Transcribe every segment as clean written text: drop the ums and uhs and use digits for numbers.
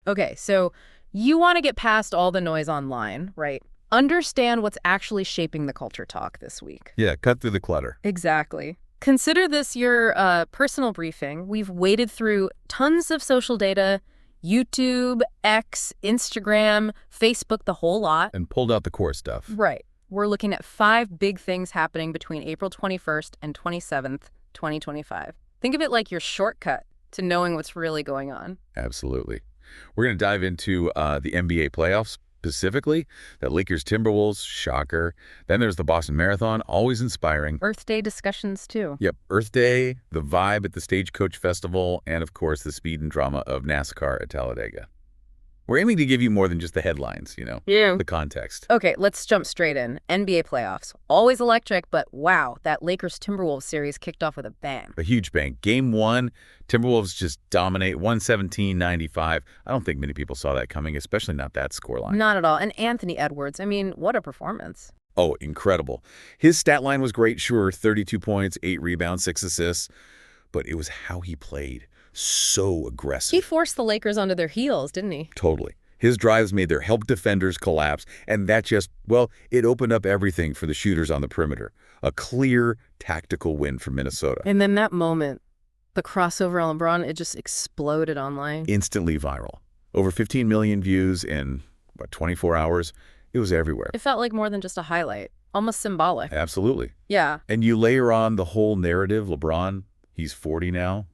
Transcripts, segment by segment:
Okay, so you want to get past all the noise online, right? Understand what's actually shaping the culture talk this week. Yeah, cut through the clutter. Exactly. Consider this your personal briefing. We've waded through tons of social data, YouTube, X, Instagram, Facebook, the whole lot. And pulled out the core stuff. Right. We're looking at 5 big things happening between April 21st and 27th, 2025. Think of it like your shortcut to knowing what's really going on. Absolutely. We're going to dive into the NBA playoffs, specifically that Lakers Timberwolves, shocker. Then there's the Boston Marathon, always inspiring. Earth Day discussions, too. Yep, Earth Day, the vibe at the Stagecoach Festival, and of course the speed and drama of NASCAR at Talladega. We're aiming to give you more than just the headlines, the context. Okay, let's jump straight in. NBA playoffs. Always electric, but wow, that Lakers-Timberwolves series kicked off with a bang. A huge bang. Game 1, Timberwolves just dominate, 117-95. I don't think many people saw that coming, especially not that scoreline. Not at all. And Anthony Edwards, I mean, what a performance. Oh, incredible. His stat line was great, sure, 32 points, 8 rebounds, 6 assists, but it was how he played. So aggressive. He forced the Lakers onto their heels, didn't he? Totally. His drives made their help defenders collapse, and that just, well, it opened up everything for the shooters on the perimeter. A clear tactical win for Minnesota. And then that moment, the crossover on LeBron, it just exploded online. Instantly viral. Over 15 million views in, 24 hours? It was everywhere. It felt like more than just a highlight. Almost symbolic. Absolutely. Yeah. And you layer on the whole narrative, LeBron, he's 40 now,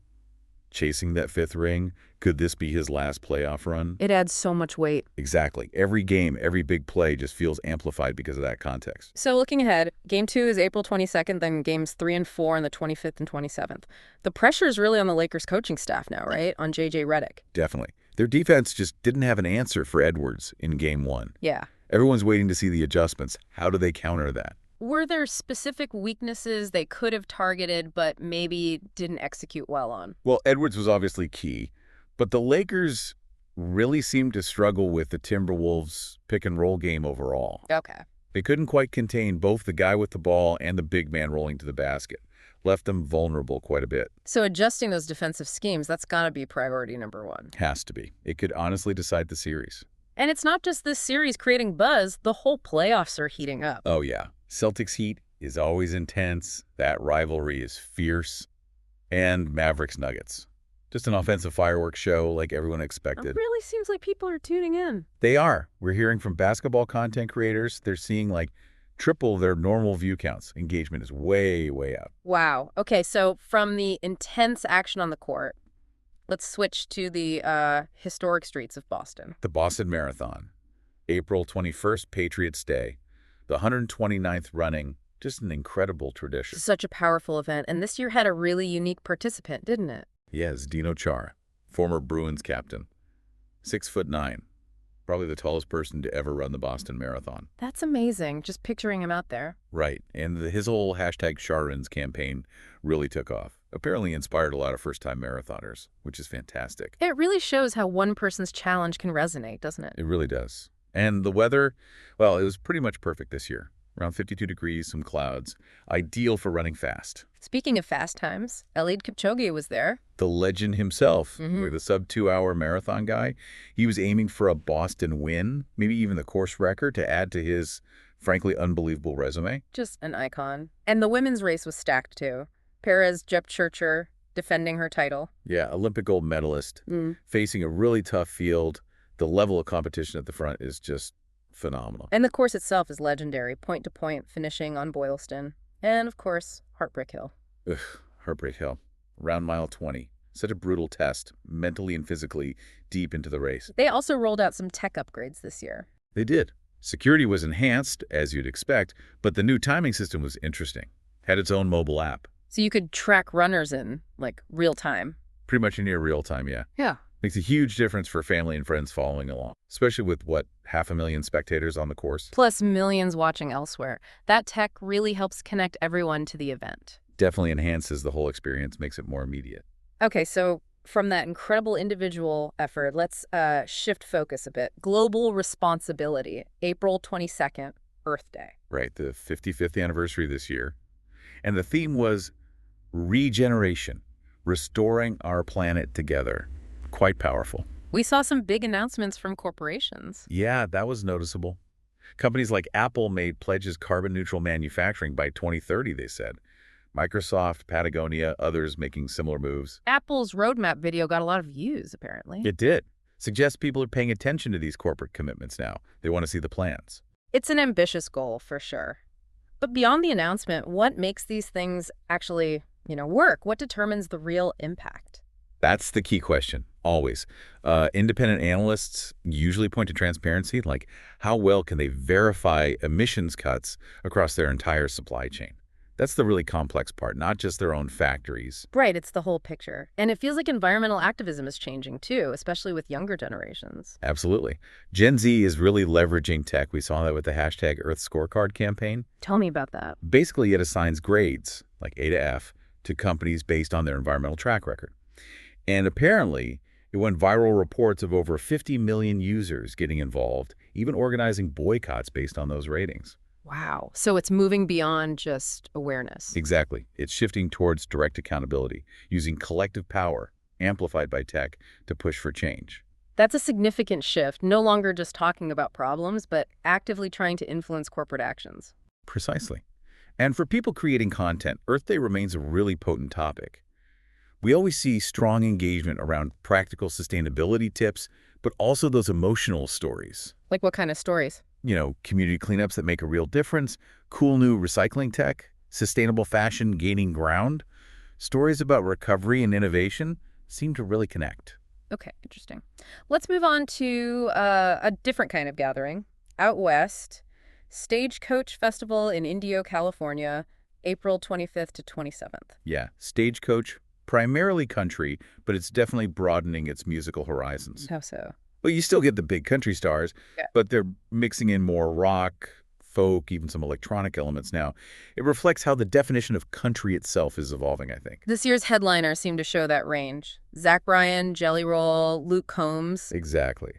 chasing that 5th ring. Could this be his last playoff run? It adds so much weight. Exactly. Every game, every big play just feels amplified because of that context. So looking ahead, Game 2 is April 22nd, then Games 3 and 4 on the 25th and 27th. The pressure is really on the Lakers coaching staff now, right? On J.J. Redick. Definitely. Their defense just didn't have an answer for Edwards in Game 1. Yeah. Everyone's waiting to see the adjustments. How do they counter that? Were there specific weaknesses they could have targeted but maybe didn't execute well on? Well, Edwards was obviously key, but the Lakers really seemed to struggle with the Timberwolves' pick-and-roll game overall. Okay. They couldn't quite contain both the guy with the ball and the big man rolling to the basket. Left them vulnerable quite a bit. So adjusting those defensive schemes, that's got to be priority number 1. Has to be. It could honestly decide the series. And it's not just this series creating buzz. The whole playoffs are heating up. Oh, yeah. Celtics Heat is always intense. That rivalry is fierce. And Mavericks Nuggets. Just an offensive fireworks show like everyone expected. It really seems like people are tuning in. They are. We're hearing from basketball content creators. They're seeing like triple their normal view counts. Engagement is way, way up. Wow. Okay, so from the intense action on the court, let's switch to the historic streets of Boston. The Boston Marathon. April 21st, Patriots Day. The 129th running. Just an incredible tradition. Such a powerful event. And this year had a really unique participant, didn't it? Yes, Dino Chara, former Bruins captain. 6'9". Probably the tallest person to ever run the Boston Marathon. That's amazing, just picturing him out there. Right, and his whole #Charins campaign really took off. Apparently inspired a lot of first-time marathoners, which is fantastic. It really shows how one person's challenge can resonate, doesn't it? It really does. And the weather, well, it was pretty much perfect this year. Around 52 degrees, some clouds. Ideal for running fast. Speaking of fast times, Eliud Kipchoge was there. The legend himself, the sub-2-hour marathon guy. He was aiming for a Boston win, maybe even the course record to add to his, frankly, unbelievable resume. Just an icon. And the women's race was stacked, too. Perez Jepchirchir defending her title. Yeah, Olympic gold medalist, facing a really tough field. The level of competition at the front is just phenomenal. And the course itself is legendary, point-to-point finishing on Boylston. And, of course, Heartbreak Hill. Ugh, Heartbreak Hill. Round mile 20. Such a brutal test, mentally and physically, deep into the race. They also rolled out some tech upgrades this year. They did. Security was enhanced, as you'd expect, but the new timing system was interesting. Had its own mobile app. So you could track runners in, like, real time. Pretty much in near real time, yeah. Yeah. Makes a huge difference for family and friends following along, especially with, 500,000 spectators on the course? Plus millions watching elsewhere. That tech really helps connect everyone to the event. Definitely enhances the whole experience, makes it more immediate. Okay, so from that incredible individual effort, let's shift focus a bit. Global responsibility, April 22nd, Earth Day. Right, the 55th anniversary this year. And the theme was regeneration, restoring our planet together. Quite powerful. We saw some big announcements from corporations. Yeah, that was noticeable. Companies like Apple made pledges carbon-neutral manufacturing by 2030, they said. Microsoft, Patagonia, others making similar moves. Apple's roadmap video got a lot of views, apparently. It did. Suggests people are paying attention to these corporate commitments now. They want to see the plans. It's an ambitious goal, for sure. But beyond the announcement, what makes these things actually, work? What determines the real impact? That's the key question, always. Independent analysts usually point to transparency, like how well can they verify emissions cuts across their entire supply chain. That's the really complex part, not just their own factories. Right, it's the whole picture. And it feels like environmental activism is changing too, especially with younger generations. Absolutely. Gen Z is really leveraging tech. We saw that with the hashtag Earth Scorecard campaign. Tell me about that. Basically, it assigns grades, like A to F, to companies based on their environmental track record. And apparently, it went viral reports of over 50 million users getting involved, even organizing boycotts based on those ratings. Wow. So it's moving beyond just awareness. Exactly. It's shifting towards direct accountability, using collective power, amplified by tech, to push for change. That's a significant shift, no longer just talking about problems, but actively trying to influence corporate actions. Precisely. And for people creating content, Earth Day remains a really potent topic. We always see strong engagement around practical sustainability tips, but also those emotional stories. Like what kind of stories? Community cleanups that make a real difference, cool new recycling tech, sustainable fashion gaining ground. Stories about recovery and innovation seem to really connect. Okay, interesting. Let's move on to a different kind of gathering. Out west, Stagecoach Festival in Indio, California, April 25th to 27th. Yeah, Stagecoach, primarily country, but it's definitely broadening its musical horizons. How so? Well, you still get the big country stars, but they're mixing in more rock, folk, even some electronic elements now. It reflects how the definition of country itself is evolving, I think. This year's headliners seem to show that range. Zach Bryan, Jelly Roll, Luke Combs. Exactly.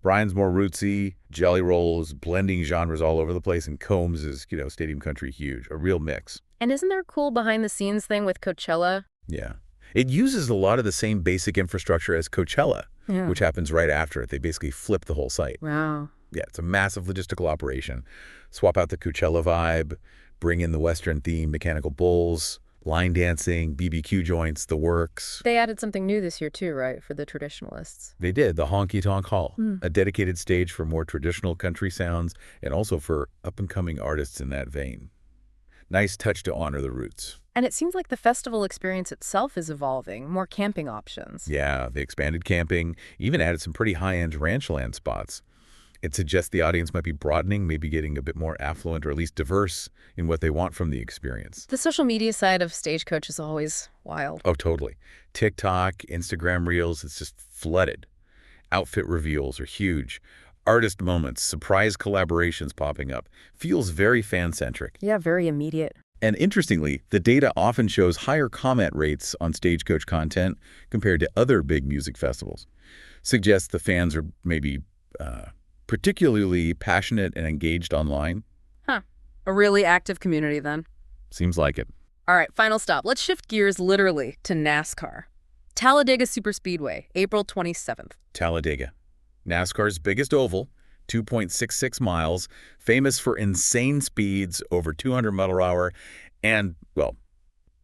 Bryan's more rootsy, Jelly Roll is blending genres all over the place, and Combs is, stadium country huge, a real mix. And isn't there a cool behind-the-scenes thing with Coachella? Yeah. It uses a lot of the same basic infrastructure as Coachella, which happens right after it. They basically flip the whole site. Wow. Yeah, it's a massive logistical operation. Swap out the Coachella vibe, bring in the Western theme, mechanical bulls, line dancing, BBQ joints, the works. They added something new this year too, right, for the traditionalists? They did, the Honky Tonk Hall, a dedicated stage for more traditional country sounds and also for up-and-coming artists in that vein. Nice touch to honor the roots. And it seems like the festival experience itself is evolving, more camping options. Yeah, they expanded camping, even added some pretty high-end ranch land spots. It suggests the audience might be broadening, maybe getting a bit more affluent or at least diverse in what they want from the experience. The social media side of Stagecoach is always wild. Oh, totally. TikTok, Instagram Reels, it's just flooded. Outfit reveals are huge. Artist moments, surprise collaborations popping up. Feels very fan-centric. Yeah, very immediate. And interestingly, the data often shows higher comment rates on Stagecoach content compared to other big music festivals. Suggests the fans are maybe particularly passionate and engaged online. Huh. A really active community then. Seems like it. All right, final stop. Let's shift gears literally to NASCAR. Talladega Superspeedway, April 27th. Talladega. NASCAR's biggest oval, 2.66 miles, famous for insane speeds, over 200 miles per hour, and, well,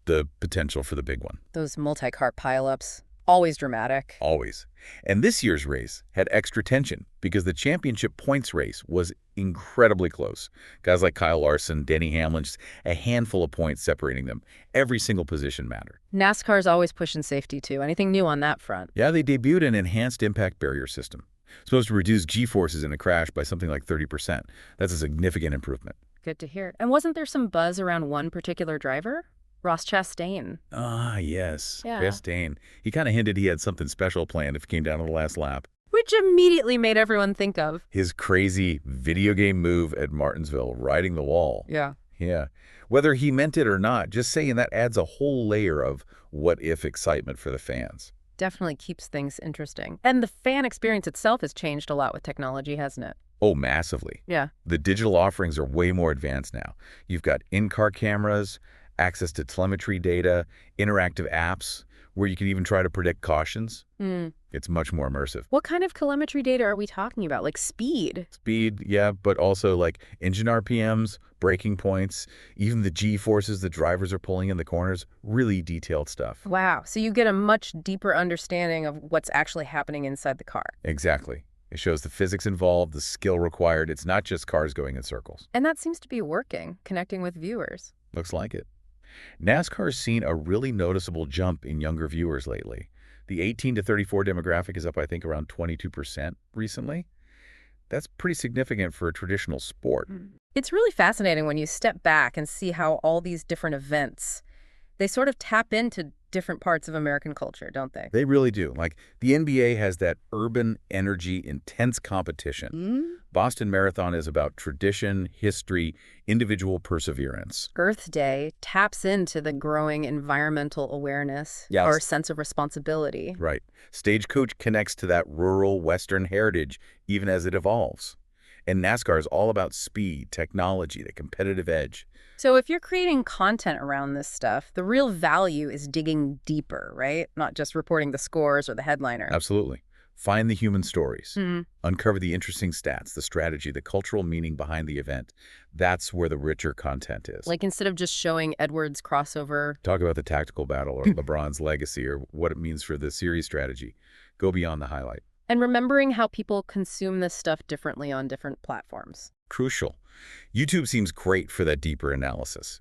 the potential for the big one. Those multi-car pileups, always dramatic. Always. And this year's race had extra tension because the championship points race was incredibly close. Guys like Kyle Larson, Denny Hamlin, just a handful of points separating them. Every single position mattered. NASCAR's always pushing safety, too. Anything new on that front? Yeah, they debuted an enhanced impact barrier system. Supposed to reduce G-forces in a crash by something like 30%. That's a significant improvement. Good to hear. And wasn't there some buzz around one particular driver? Ross Chastain. Ah, yes. Yeah. Chastain. He kind of hinted he had something special planned if it came down to the last lap. Which immediately made everyone think of his crazy video game move at Martinsville, riding the wall. Yeah. Yeah. Whether he meant it or not, just saying that adds a whole layer of what-if excitement for the fans. Definitely keeps things interesting. And the fan experience itself has changed a lot with technology, hasn't it? Oh, massively. Yeah. The digital offerings are way more advanced now. You've got in-car cameras, access to telemetry data, interactive apps. where you can even try to predict cautions. Hmm. It's much more immersive. What kind of telemetry data are we talking about? Like speed? Speed, yeah, but also like engine RPMs, braking points, even the G-forces the drivers are pulling in the corners. Really detailed stuff. Wow. So you get a much deeper understanding of what's actually happening inside the car. Exactly. It shows the physics involved, the skill required. It's not just cars going in circles. And that seems to be working, connecting with viewers. Looks like it. NASCAR's seen a really noticeable jump in younger viewers lately. The 18 to 34 demographic is up, I think, around 22% recently. That's pretty significant for a traditional sport. It's really fascinating when you step back and see how all these different events, they sort of tap into different parts of American culture, don't they? They really do. Like, the NBA has that urban energy, intense competition. Boston Marathon is about tradition, history, individual perseverance. Earth Day taps into the growing environmental awareness Yes. or sense of responsibility. Right. Stagecoach connects to that rural Western heritage even as it evolves. And NASCAR is all about speed, technology, the competitive edge. So if you're creating content around this stuff, the real value is digging deeper, right? Not just reporting the scores or the headliner. Absolutely. Find the human stories. Mhm. Uncover the interesting stats, the strategy, the cultural meaning behind the event. That's where the richer content is. Like instead of just showing Edwards' crossover. Talk about the tactical battle or LeBron's legacy or what it means for the series strategy. Go beyond the highlight. And remembering how people consume this stuff differently on different platforms. Crucial. YouTube seems great for that deeper analysis.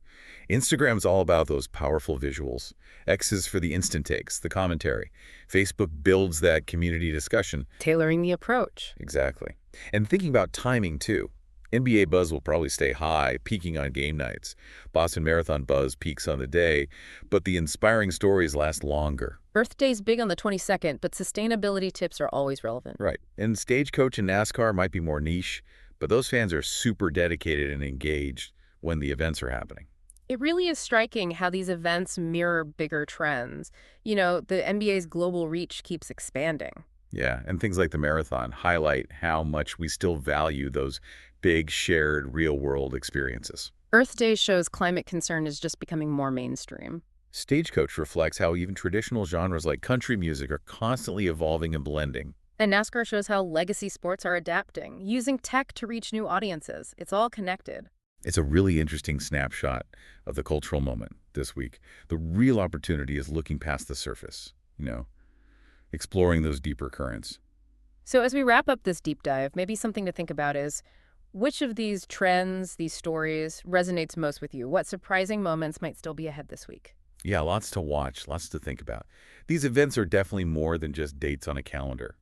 Instagram's all about those powerful visuals. X is for the instant takes, the commentary. Facebook builds that community discussion. Tailoring the approach. Exactly. And thinking about timing, too. NBA buzz will probably stay high, peaking on game nights. Boston Marathon buzz peaks on the day, but the inspiring stories last longer. Earth Day's big on the 22nd, but sustainability tips are always relevant. Right. And Stagecoach and NASCAR might be more niche, but those fans are super dedicated and engaged when the events are happening. It really is striking how these events mirror bigger trends. You know, the NBA's global reach keeps expanding. Yeah, and things like the marathon highlight how much we still value those big, shared, real-world experiences. Earth Day shows climate concern is just becoming more mainstream. Stagecoach reflects how even traditional genres like country music are constantly evolving and blending. And NASCAR shows how legacy sports are adapting, using tech to reach new audiences. It's all connected. It's a really interesting snapshot of the cultural moment this week. The real opportunity is looking past the surface, exploring those deeper currents. So as we wrap up this deep dive, maybe something to think about is, which of these trends, these stories, resonates most with you? What surprising moments might still be ahead this week? Yeah, lots to watch, lots to think about. These events are definitely more than just dates on a calendar.